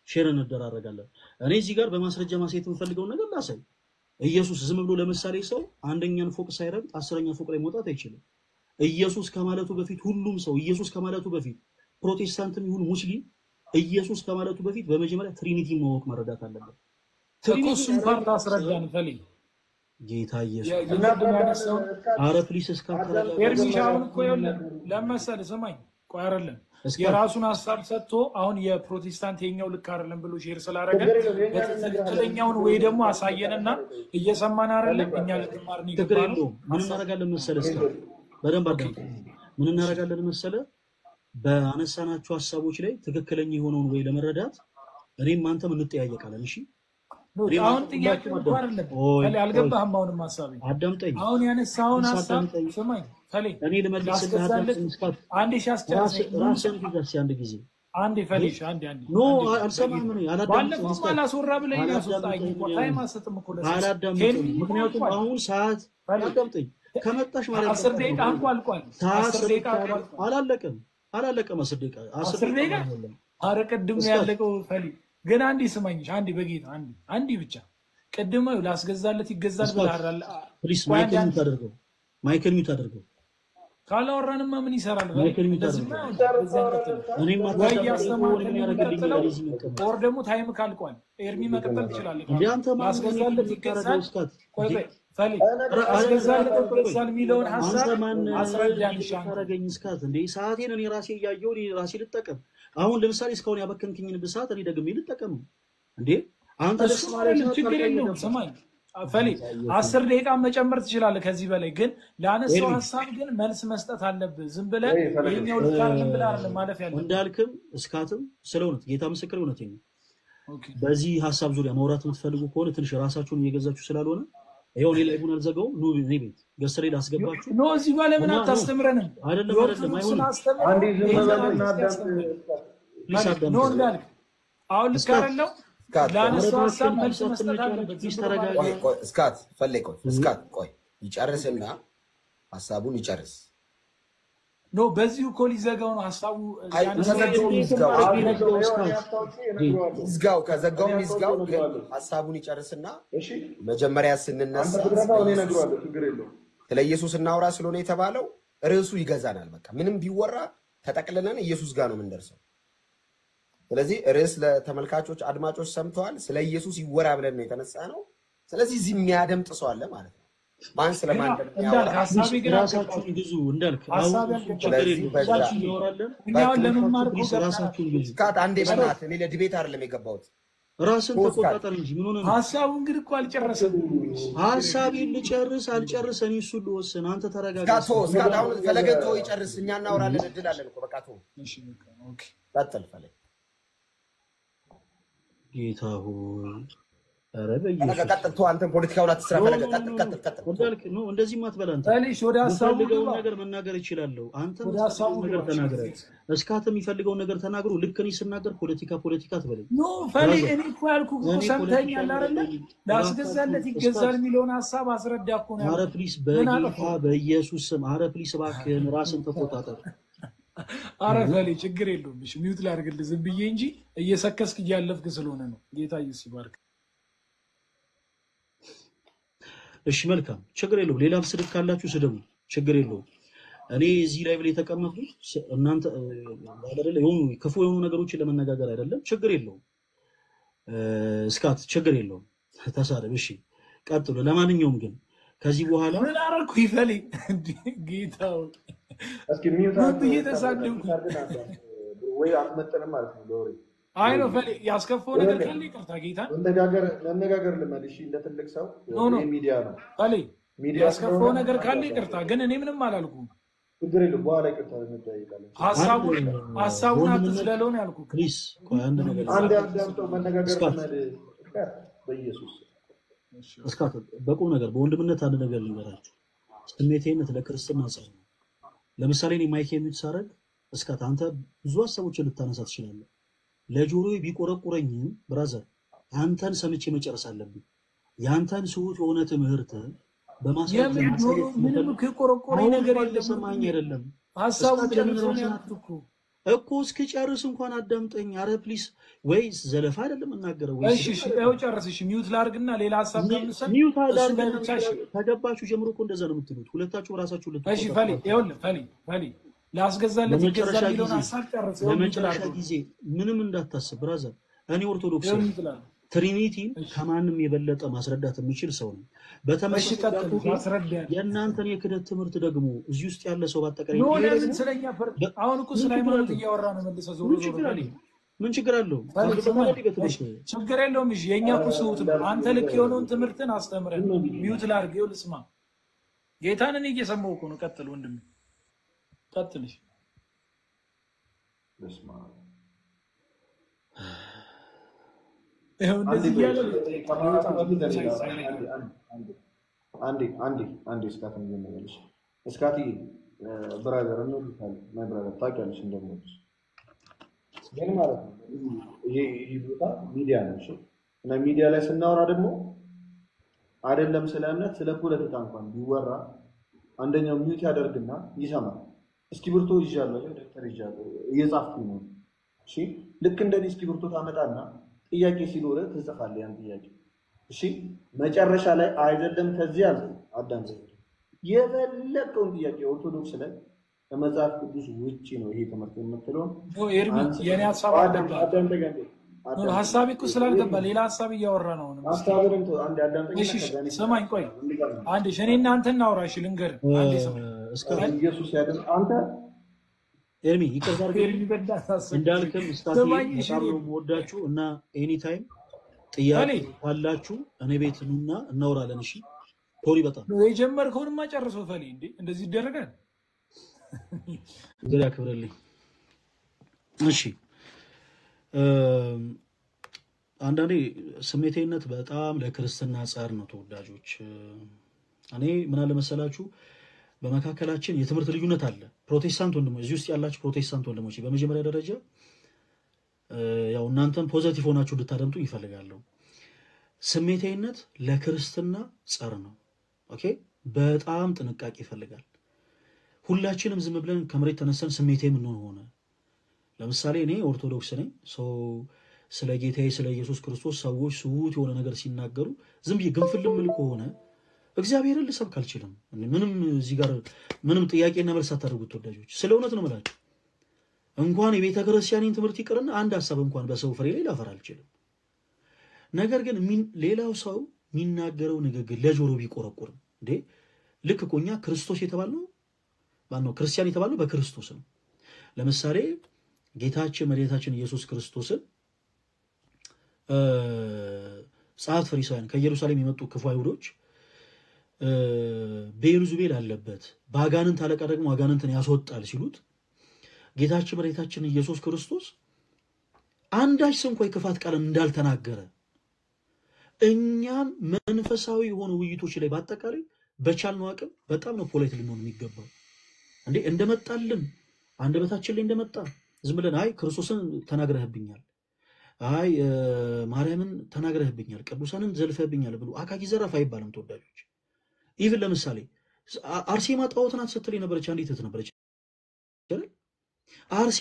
ሼር እንደራረጋለን። እኔ እዚህ ጋር በማስረጃ ማሳየት የምፈልገውን ነገር ላሳይ። ኢየሱስ ዝም ብሎ ለምሳሌ ሰው አንደኛን ፎቅ ሳይረግጥ 10ኛ ፎቅ ላይ መውጣት አይችልም። ኢየሱስ ከማለቱ በፊት ሁሉም ሰው ኢየሱስ ከማለቱ በፊት ፕሮቴስታንትም ይሁን ሙስሊም ኢየሱስ ከማለቱ በፊት በመጀመሪያ ትሪኒቲ ማወቅ መረዳት አለበት። ትሪኒቲን ፓርት አስረዳን ፈልይ ጌታ ኢየሱስ አረ ፕሊስ እስካከራለ ኤርሚሻውን እኮ ለመሰለ ሰማኝ ቆይ አይደለም የራሱን ሐሳብ ሰጥቶ አሁን የፕሮቴስታንት የኛው ልክ አይደለም ብሎ ሼር ስላደረገ በትክክለኛውን ወይ ደግሞ አሳየንና እየሰማን አይደለም እኛ ለተማርን ይገባሉ። ምን እናደርጋለን መሰለህ? በደንብ አዳምጥ። ምን እናደርጋለን መሰለህ? በአነሳናቸው ሐሳቦች ላይ ትክክለኛ የሆነውን ወይ ለመረዳት እኔም አንተም እንጠያየቃለን። እሺ አሁን ጥያቄው እንኳን አይደለም ፈሌ አልገባህም። አሁንም ሐሳቤ አዳምጠኝ። አሁን ያነሳውን ሐሳብ ሰማኝ ፈሌ እኔ ልመልስልህ አንዴ ሲያስጨርስ ራስን ይደርስ አንድ ጊዜ አንዴ ፈሌሽ አንዴ ኖ አልሰማም ነው ባለፈው አላስወራ ብለኝ ያስወጣኝ ታይም አሰጥም እኮ አላዳምጥም። ምክንያቱም አሁን ሰዓት አዳምጠኝ ከመጣሽ ማለት 10 ደቂቃ አልቋል። 10 ደቂቃ አላለቀም 10 ደቂቃ 10 ደቂቃ ኧረ ቅድም ነው ያለቀው ፈሌ ግን አንዴ ስማኝሽ፣ አንዴ በጌታ አንዴ ብቻ ቅድም ላስገዛለት ይገዛል ብለሃል። ፕሊስ ማይክል ሚውት አድርገው። ካላወራንማ ምን ይሰራል? ወር ደግሞ ታይም ካልቋል። ኤርሚ መቀጠል ትችላለህ። ማስገዛለት ይገዛል። ቆይ አስገዛለት ይገዛል የሚለውን ሐሳብ አስረዳኝ። ታረገኝ እስካት እንዴ ሰዓቴን እኔ ራሴ እያየሁ እኔ ራሴ ልጠቀም። አሁን ለምሳሌ እስካሁን ያበከንክኝን ብሳት እኔ ደግሜ ልጠቀም እንዴ? አንተ ደስ ማለት ችግር የለውም። ሰማኝ ፈሊ 10 ደቂቃ መጨመር ትችላለህ ከዚህ በላይ ግን ለአነሳው ሐሳብ ግን መልስ መስጠት አለብህ። ዝም ብለህ ይሄኛው ልታርም ብለህ አይደለም ማለፍ ያለብህ። እንዳልክም እስካትም ስለሆነ ጌታ ምስክር እውነት ነው። በዚህ ሐሳብ ዙሪያ ማውራት የምትፈልጉ ከሆነ ትንሽ ራሳችሁን እየገዛችሁ ስላልሆነ ይሄው ሌላ ይሁን አልዘጋው ኑ እኔ ቤት ገስሬ ላስገባችሁ ኖ እዚህ ባለ ምን አታስተምረንም? አይደለም አይሆን አንዴ ዝም በልና አዳምጥ ኖ እንዳልክ አሁን ልካረለው ለአነሳው ሐሳብ መልስ መስጠት አለበት። እስካት ፈለቀው እስካት ቆይ ይጨርስና ሐሳቡን ይጨርስ። ኖ በዚሁ እኮ ሊዘጋው ነው ሐሳቡ። ይዝጋው ከዘጋው ይዝጋው ግን ሐሳቡን ይጨርስና መጀመሪያ ስንነሳ ስለ ኢየሱስ እናውራ ስለሆነ የተባለው ርዕሱ ይገዛናል። በቃ ምንም ቢወራ ተጠቅልለን ኢየሱስ ጋር ነው የምንደርሰው። ስለዚህ ርዕስ ለተመልካቾች አድማጮች ሰምተዋል። ስለ ኢየሱስ ይወራ ብለን ነው የተነሳ ነው። ስለዚህ እዚህ የሚያደምጥ ሰው አለ ማለት ነው። ማን ስለማን እንደሚያወራ ራሳችሁን ግዙ እንዳልክ እስካት አንዴ በእናትህ እኔ ለዲቤት አይደለም የገባሁት። ራስን ተቆጣጠር እንጂ ምን ሆነ ነው? ሐሳቡን ግን እኮ አልጨረሰም። ሐሳቤን ልጨርስ አልጨርስ እኔ እሱ ልወስን። አንተ ተረጋጋ። እስካት አሁን ፈለገን ተው ይጨርስ። እኛ እናወራለን እድል አለን እኮ በቃ ተው። እሺ ኦኬ ቀጥል ፈለግ ጌታ ሆይ ኧረ በኢየሱስ ቀጥል ተው። አንተም ፖለቲካውን አትስራ። ፈለገ ቀጥል እንዳልክ ነው እንደዚህ ማትበላ አንተ ታሊሽ ወደ ሐሳቡ ነገር መናገር ይችላል። አንተ ነገር ተናገር። እስካት የሚፈልገውን ነገር ተናግሩ። ልክ እኔ ስናገር ፖለቲካ ትበለኝ። ኖ ፈሊ እኔ እኮ ያልኩህ እኮ ሰምተኛል አይደለ? ላስገዛለት ይገዛል የሚለውን ሐሳብ አስረዳ እኮ ነው። ኧረ ፕሊስ በጌታ በኢየሱስ ስም ኧረ ፕሊስ እባክህን ራስን ተቆጣጠር። ኧረ ፈሊ ችግር የለውም። እሺ ሚውት ላድርግልህ ዝም ብዬ እንጂ እየሰከስክ እያለፍክ ስለሆነ ነው። ጌታ ኢየሱስ ይባርክ። እሺ መልካም ችግር የለውም። ሌላም ስድብ ካላችሁ ስደቡ፣ ችግር የለውም። እኔ እዚህ ላይ ብለ የተቀመጥኩት እናንተ አይደለ የሆኑ ክፉ የሆኑ ነገሮችን ለመነጋገር አይደለም። ችግር የለውም። እስካት ችግር የለውም። ተሳደብ። እሺ ቀጥሉ። ለማንኛውም ግን ከዚህ በኋላ ምን አደረኩ ይፈሊ ጌታው እስኪ ሚውት ተሳደብኩ ወይ አትመጥንም ማለት ነው ለወሬ አይ ነው ፈሊ ያስከፈው ነገር ካለ ይቅርታ ጌታ መነጋገር ልመልሽ እንደ ትልቅ ሰው ሚዲያ ነው ፈሊ ያስከፈው ነገር ካለ ይቅርታ ግን እኔ ምንም አላልኩም። ችግር የለውም። በኋላ ይቅርታ እንጠይቃለን። ሐሳቡን አትስለለው ነው ያልኩህ። ፕሊዝ ቆይ አንድ ነገር አንድ አዳምጠው መነጋገር በኢየሱስ እስካት በቁም ነገር በወንድምነት አንድ ነገር ልንገራችሁ። ስሜቴነት ለክርስትና ጸር ነው። ለምሳሌ እኔ ማይክ የሚት ሳረግ እስካት አንተ ብዙ ሐሳቦችን ልታነሳ ትችላለህ። ለጆሮዬ ቢቆረቁረኝም ብራዘር አንተን ሰምቼ መጨረስ አለብኝ። ያንተን ስሁት የሆነ ትምህርት በማስረጃ ምንም ከቆረቆረኝ ነገር የለሰማኝ አይደለም። ሐሳቡ ጨርሰን ያጥኩ እኮ እስኪጨርስ እንኳን አዳምጠኝ። ኧረ ፕሊስ ወይስ ዘለፋ አይደለም እናገረው ወይ? እሺ ያው ጨርስሽ ሚውት ላድርግና ሌላ ሐሳብ ከምሰጥ ሚውት አድርገን ተገባችሁ ጀምሮ እኮ እንደዛ ነው የምትሉት ሁለታችሁ ራሳችሁ ልትሉ። እሺ ፈሊ ይኸውልህ ፈሊ ላስገዛለት ይገዛል የሚለውን ሐሳብ ጨርስ። ለመጨረሻ ጊዜ ምንም እንዳታስብ ብራዘር። እኔ ኦርቶዶክስ ትሪኒቲ ከማንም የበለጠ ማስረዳት የሚችል ሰው ነው። በተመሳሳይ የእናንተን የክህደት ትምህርት ደግሞ እዚህ ውስጥ ያለ ሰው ባጠቃላይ ነው ለምን ስለኛ አሁን እኮ ስለ ሃይማኖት እያወራ ነው መልሰ ዞሮ ምን ችግር አለው? ችግር የለውም። እሺ የኛ እኮ ሰውት ነው። አንተ ልክ የሆነውን ትምህርትን አስተምረን። ሚውት ላድርገው ልስማ። ጌታን እኔ እየሰማሁ እኮ ነው። ቀጥል ወንድም ቀጥልሽ። ልስማ ይሄው እንደዚህ ያለ አንዴ እስካት እንጀምራለሽ። እስካት ብራዘር ነው ማይ ብራዘር ታውቂያለሽ እንደምወድሽ ግን ማለት ነው። ይሄ ቦታ ሚዲያ ነው እሺ። እና ሚዲያ ላይ ስናወራ ደግሞ አይደለም ስለ እምነት ስለ ፖለቲካ እንኳን ቢወራ አንደኛው ሚውት ያደርግና ይሰማል። እስኪብርቶ ይዣለሁ ደብተር ይዣለሁ እየጻፍኩ ነው እሺ። ልክ እንደዚህ እስኪብርቶ ታመጣና ጥያቄ ሲኖር ትጽፋለህ ያን ጥያቄ እሺ መጨረሻ ላይ አይደለም ከዚህ አለ አዳም ዘንድ የፈለከውን ጥያቄ ኦርቶዶክስ ላይ ከመጽሐፍ ቅዱስ ውጪ ነው ይሄ ትምህርት የምትለው ነው ኤርሚ የኔ ሐሳብ አልገባ ሐሳብ እኮ ስላልገባ ሌላ ሐሳብ እያወራ ነው ነው ሐሳብን አንድ አዳም እሺ ሰማኝ ቆይ አንዴ እኔና አንተ እናውራ እሺ ልንገር አንዴ ሰማኝ እስከ ኢየሱስ ያደም አንተ ኤርሚ ይቀርታር እንዳልከም ስታቲ በጣም ነው የምወዳችሁ እና ኤኒ ታይም ጥያቄ ካላችሁ እኔ ቤት ነውና እናወራለን እሺ ቶሪ በጣም ነው የጀመርከውንማ ጨርሰው ፈሊ እንዴ እንደዚህ ይደረጋል እንግዲህ አክብረልኝ እሺ አንዳንዴ ስሜቴነት በጣም ለክርስትና ጻር ነው ተወዳጆች እኔ ምን አለ መሰላችሁ በመካከላችን የትምህርት ልዩነት አለ ፕሮቴስታንት ወንድሞች እዚህ ውስጥ ያላችሁ ፕሮቴስታንት ወንድሞች በመጀመሪያ ደረጃ ያው እናንተም ፖዚቲቭ ሆናችሁ እንድታደምጡ ይፈልጋሉ ስሜቴነት ለክርስትና ጻር ነው ኦኬ በጣም ጥንቃቄ ይፈልጋል ሁላችንም ዝም ብለን ከመሬት ተነስተን ስሜቴ ምን ሆነ ለምሳሌ እኔ ኦርቶዶክስ ነኝ ስለ ጌታዬ ስለ ኢየሱስ ክርስቶስ ሰዎች ስውት የሆነ ነገር ሲናገሩ ዝም ብዬ ግንፍል ምል ከሆነ እግዚአብሔርን ልሰብክ አልችልም ምንም እዚህ ጋር ምንም ጥያቄና መልስ አታደርጉት ተወዳጆች ስለ እውነት ነው ማለት እንኳን የቤተ ክርስቲያንን ትምህርት ይቀርና አንድ ሐሳብ እንኳን በሰው ፍሬ ላይ ላፈር አልችልም ነገር ግን ሌላው ሰው የሚናገረው ንግግር ለጆሮ ቢቆረቆር እንዴ ልክ ኮኛ ክርስቶስ የተባለው ማነው ክርስቲያን የተባለው በክርስቶስ ነው ለምሳሌ ጌታችን መድኃኒታችን ኢየሱስ ክርስቶስን ጻት ፈሪሳውያን ከኢየሩሳሌም የመጡ ክፉ አይሁዶች ቤልዙቤል አለበት ባጋንንት አለቃ ደግሞ አጋንንትን ያስወጣል ሲሉት ጌታችን መድኃኒታችን ኢየሱስ ክርስቶስ አንዳች እንኳን የክፋት ቃል እንዳልተናገረ እኛም መንፈሳዊ የሆኑ ውይይቶች ላይ በአጠቃላይ በቻልነው አቅም በጣም ነው ፖለቲክ ልንሆን የሚገባው እንዴ እንደመጣልን አንደበታችን ላይ እንደመጣ ዝም ብለን አይ ክርስቶስን ተናግረህብኛል አይ ማርያምን ተናግረህብኛል ቅዱሳንን ዘልፈህብኛል ብሎ አካኪ ዘራፍ አይባልም ተወዳጆች ኢቭን ለምሳሌ አርሴማ ጣዖት ናት ስትል የነበረች አንዲት እህት ነበረች አይደል አርሴ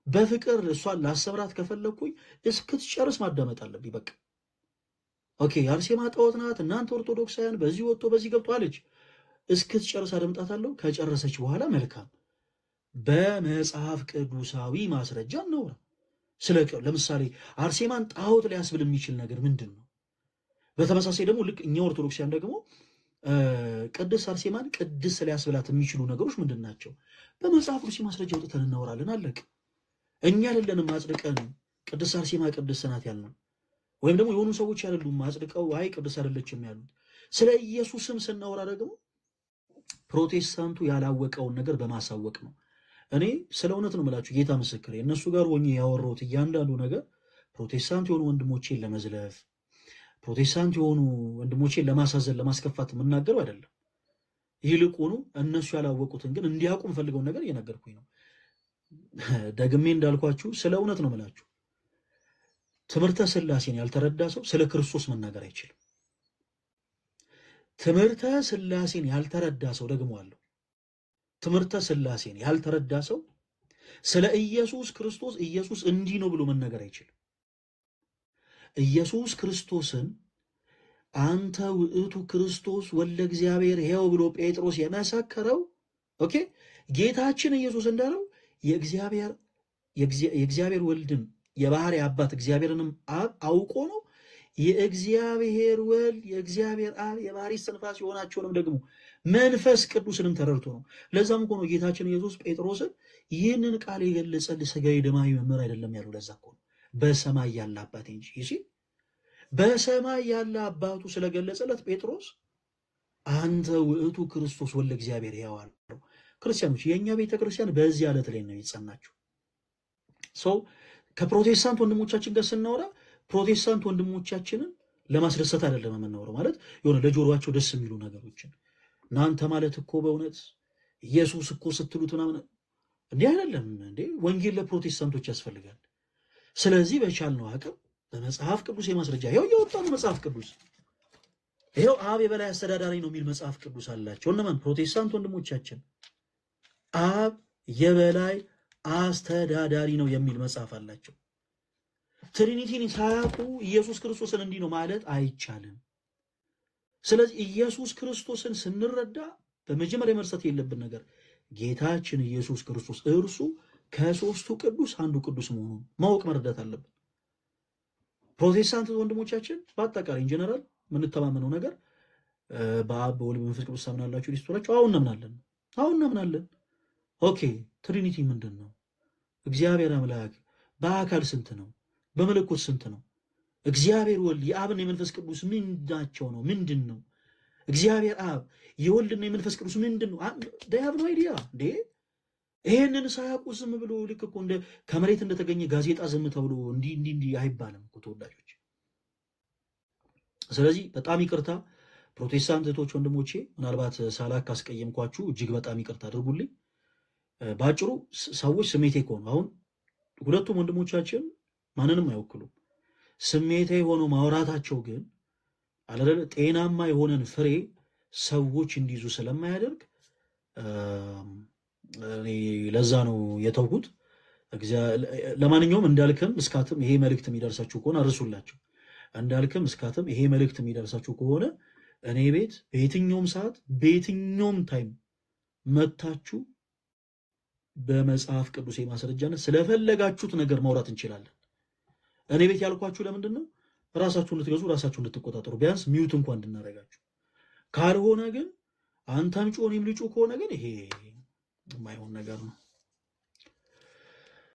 በፍቅር እሷን ላሰብራት ከፈለኩኝ እስክትጨርስ ማዳመጥ አለብኝ በቃ ኦኬ አርሴማ ጣዖት ናት እናንተ ኦርቶዶክሳውያን በዚህ ወጥቶ በዚህ ገብቶ አለች እስክትጨርስ አደምጣታለሁ ከጨረሰች በኋላ መልካም በመጽሐፍ ቅዱሳዊ ማስረጃ ነው ለምሳሌ አርሴማን ጣዖት ሊያስብል የሚችል ነገር ምንድነው በተመሳሳይ ደግሞ ልክ እኛ ኦርቶዶክሳውያን ደግሞ ቅድስት አርሴማን ቅድስት ሊያስብላት የሚችሉ ነገሮች ምንድናቸው በመጽሐፍ ቅዱስ ማስረጃ ወጥተን እናወራለን አለቅ እኛ አይደለንም ማጽድቀን ቅድስት አርሴማ ቅድስት ናት ያልነው ወይም ደግሞ የሆኑ ሰዎች አይደሉም ማጽድቀው አይ ቅድስት አይደለችም ያሉት ስለ ኢየሱስም ስናወራ ደግሞ ፕሮቴስታንቱ ያላወቀውን ነገር በማሳወቅ ነው እኔ ስለ እውነት ነው የምላችሁ ጌታ ምስክሬ እነሱ ጋር ሆኜ ያወራሁት እያንዳንዱ ነገር ፕሮቴስታንት የሆኑ ወንድሞቼን ለመዝለፍ ፕሮቴስታንት የሆኑ ወንድሞቼን ለማሳዘን ለማስከፋት የምናገረው አይደለም ይልቁኑ እነሱ ያላወቁትን ግን እንዲያውቁ ፈልገው ነገር እየነገርኩኝ ነው ደግሜ እንዳልኳችሁ ስለ እውነት ነው የምላችሁ ትምህርተ ሥላሴን ያልተረዳ ሰው ስለ ክርስቶስ መናገር አይችልም ትምህርተ ሥላሴን ያልተረዳ ሰው ደግሞ አለው ትምህርተ ሥላሴን ያልተረዳ ሰው ስለ ኢየሱስ ክርስቶስ ኢየሱስ እንዲህ ነው ብሎ መናገር አይችልም ኢየሱስ ክርስቶስን አንተ ውእቱ ክርስቶስ ወልደ እግዚአብሔር ሕያው ብሎ ጴጥሮስ የመሰከረው ኦኬ ጌታችን ኢየሱስ እንዳለው የእግዚአብሔር ወልድን የባህሪ አባት እግዚአብሔርንም አብ አውቆ ነው የእግዚአብሔር ወልድ የእግዚአብሔር አብ የባህሪ እስትንፋስ የሆናቸውንም ደግሞ መንፈስ ቅዱስንም ተረድቶ ነው ለዛም እኮ ነው ጌታችን ኢየሱስ ጴጥሮስን ይህንን ቃል የገለጸልህ ሥጋዊ ደማዊ መምህር አይደለም ያለው ለዛ እኮ ነው በሰማይ ያለ አባቴ እንጂ እሺ በሰማይ ያለ አባቱ ስለገለጸለት ጴጥሮስ አንተ ውእቱ ክርስቶስ ወልደ እግዚአብሔር ሕያው አለው ክርስቲያኖች የኛ ቤተ ክርስቲያን በዚህ አለት ላይ ነው የጸናችው ሰው ከፕሮቴስታንት ወንድሞቻችን ጋር ስናወራ ፕሮቴስታንት ወንድሞቻችንን ለማስደሰት አይደለም የምናወራው ማለት የሆነ ለጆሮአቸው ደስ የሚሉ ነገሮችን እናንተ ማለት እኮ በእውነት ኢየሱስ እኮ ስትሉት ምናምን እንዴ አይደለም እንዴ ወንጌል ለፕሮቴስታንቶች ያስፈልጋል ስለዚህ በቻልነው አቅም በመጽሐፍ ቅዱስ የማስረጃ ይሄው የወጣው መጽሐፍ ቅዱስ ይሄው አብ የበላይ አስተዳዳሪ ነው የሚል መጽሐፍ ቅዱስ አላቸው እነማን ፕሮቴስታንት ወንድሞቻችን አብ የበላይ አስተዳዳሪ ነው የሚል መጽሐፍ አላቸው። ትሪኒቲን ሳያውቁ ኢየሱስ ክርስቶስን እንዲህ ነው ማለት አይቻልም። ስለዚህ ኢየሱስ ክርስቶስን ስንረዳ በመጀመሪያ መርሳት የለብን ነገር ጌታችን ኢየሱስ ክርስቶስ እርሱ ከሶስቱ ቅዱስ አንዱ ቅዱስ መሆኑን ማወቅ መረዳት አለብን። ፕሮቴስታንት ወንድሞቻችን በአጠቃላይ ኢንጀነራል የምንተማመነው ነገር በአብ በወልድ በመንፈስ ቅዱስ ታምናላችሁ ሊስቶላችሁ አሁን እናምናለን። ኦኬ ትሪኒቲ ምንድን ነው? እግዚአብሔር አምላክ በአካል ስንት ነው? በመለኮት ስንት ነው? እግዚአብሔር ወልድ የአብና የመንፈስ ቅዱስ ምንዳቸው ነው? ምንድን ነው? እግዚአብሔር አብ የወልድና የመንፈስ ቅዱስ ምንድን ነው? they have no idea እንዴ። ይሄንን ሳያውቁ ዝም ብሎ ልክ እኮ እንደ ከመሬት እንደተገኘ ጋዜጣ ዝም ተብሎ እንዲህ አይባልም እኮ ተወዳጆች። ስለዚህ በጣም ይቅርታ ፕሮቴስታንት እህቶች ወንድሞቼ፣ ምናልባት ሳላክ አስቀየምኳችሁ እጅግ በጣም ይቅርታ አድርጉልኝ። ባጭሩ ሰዎች ስሜቴ ከሆኑ አሁን ሁለቱም ወንድሞቻችን ማንንም አይወክሉም። ስሜቴ ሆኖ ማውራታቸው ግን አለለ ጤናማ የሆነን ፍሬ ሰዎች እንዲይዙ ስለማያደርግ እኔ ለዛ ነው የተውኩት። ለማንኛውም እንዳልክም እስካትም ይሄ መልእክት የሚደርሳችሁ ከሆነ አርሱላችሁ። እንዳልክም እስካትም ይሄ መልእክት የሚደርሳችሁ ከሆነ እኔ ቤት በየትኛውም ሰዓት በየትኛውም ታይም መታችሁ በመጽሐፍ ቅዱስ ማስረጃነት ስለፈለጋችሁት ነገር ማውራት እንችላለን። እኔ ቤት ያልኳችሁ ለምንድን ነው? ራሳችሁን እንድትገዙ ራሳችሁን እንድትቆጣጠሩ ቢያንስ ሚውት እንኳን እንድናረጋችሁ። ካልሆነ ግን አንተም ጮህ እኔም ልጩህ ከሆነ ግን ይሄ የማይሆን ነገር ነው።